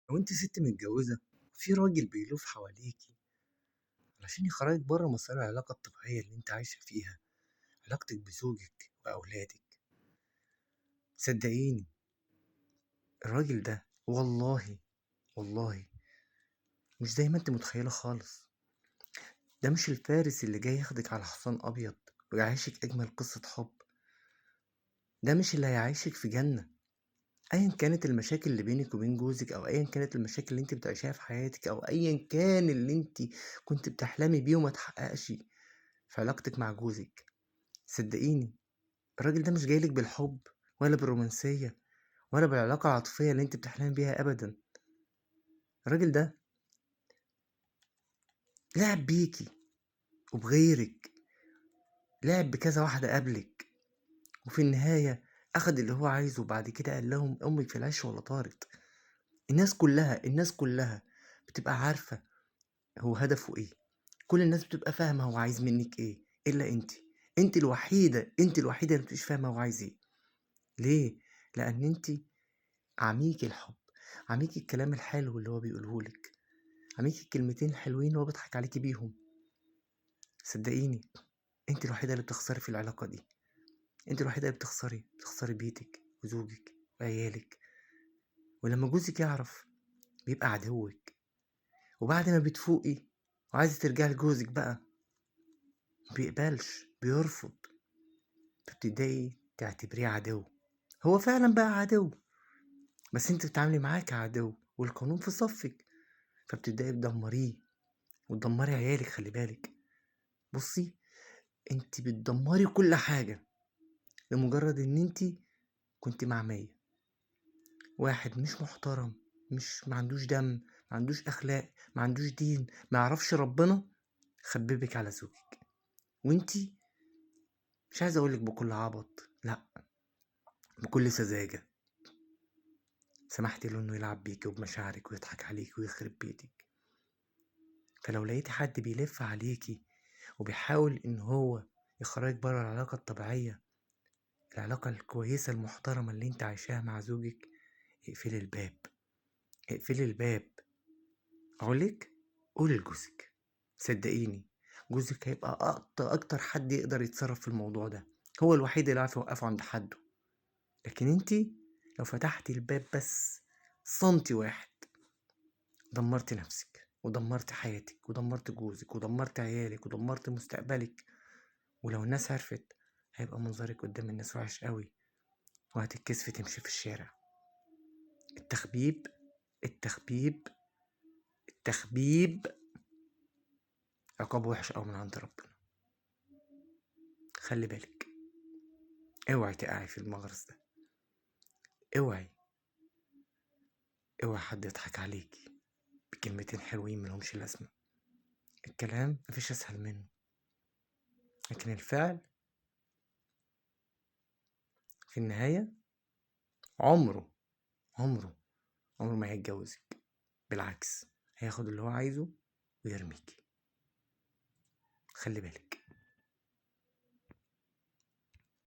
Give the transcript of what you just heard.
لو انت ست متجوزة في راجل بيلف حواليكي علشان يخرجك بره مسار العلاقة الطبيعية اللي انت عايشة فيها، علاقتك بزوجك وأولادك، صدقيني الراجل ده والله مش زي ما انت متخيلة خالص. ده مش الفارس اللي جاي ياخدك على حصان أبيض ويعيشك أجمل قصة حب. ده مش اللي هيعيشك في جنة. أيا كانت المشاكل اللي بينك وبين جوزك، أو أيا كانت المشاكل اللي انت بتعيشها في حياتك، أو أيا كان اللي انت كنت بتحلمي بيه وما تحققش في علاقتك مع جوزك، صدقيني الراجل ده مش جايلك بالحب ولا بالرومانسية ولا بالعلاقة العاطفية اللي انت بتحلمي بيها أبدا. الراجل ده لعب بيكي وبغيرك، لعب بكذا واحدة قبلك، وفي النهاية أخد اللي هو عايزه، وبعد كده قال لهم أمك في العش ولا طارت. الناس كلها بتبقى عارفة هو هدفه ايه، كل الناس بتبقى فاهمة هو عايز منك ايه إلا انت الوحيدة اللي مبتبقيش فاهمة هو عايز ايه. ليه؟ لأن انت عميك الحب، عميك الكلام الحلو اللي هو بيقولهولك، عميك الكلمتين الحلوين اللي هو بيضحك عليكي بيهم. صدقيني انت الوحيدة اللي بتخسري في العلاقة دي، انت الوحيدة اللي بتخسري بيتك وزوجك وعيالك. ولما جوزك يعرف بيبقى عدوك، وبعد ما بتفوقي وعايزة ترجعي لجوزك بقى مبيقبلش، بيرفض، بتبدأي تعتبريه عدو. هو فعلا بقى عدو، بس انت بتتعاملي معاه كعدو والقانون في صفك، فبتبدأي تدمريه وتدمري عيالك. خلي بالك، بصي، انت بتدمري كل حاجة لمجرد ان انت كنت معمية. واحد مش محترم، مش معندوش دم، معندوش اخلاق، معندوش دين، ما يعرفش ربنا، خببك على زوجك. وانتي مش عايز اقولك بكل عبط، لا، بكل سذاجة سمحتي له انه يلعب بيكي وبمشاعرك ويضحك عليكي ويخرب بيتك. فلو لقيتي حد بيلف عليكي وبيحاول ان هو يخرجك بره العلاقة الطبيعية، العلاقة الكويسة المحترمة اللي انت عايشاها مع زوجك، اقفلي الباب، اقفلي الباب. اقولك قولي لجوزك، صدقيني جوزك هيبقى اكتر حد يقدر يتصرف في الموضوع ده، هو الوحيد اللي عارف يوقفه عند حده. لكن انتي لو فتحتي الباب بس سنتي واحد، دمرتي نفسك ودمرتي حياتك ودمرت جوزك ودمرت عيالك ودمرت مستقبلك. ولو الناس عرفت هيبقى منظرك قدام الناس وحش قوي، وهتتكسفي تمشي في الشارع. التخبيب التخبيب التخبيب عقاب وحش قوي من عند ربنا. خلي بالك، اوعي تقعي في المغرز ده، اوعي اوعي حد يضحك عليكي بكلمتين حلوين ملهمش لازمة. الكلام مفيش اسهل منه، لكن الفعل في النهاية عمره عمره عمره ما هيتجوزك. بالعكس، هياخد اللي هو عايزه ويرميكي. خلي بالك.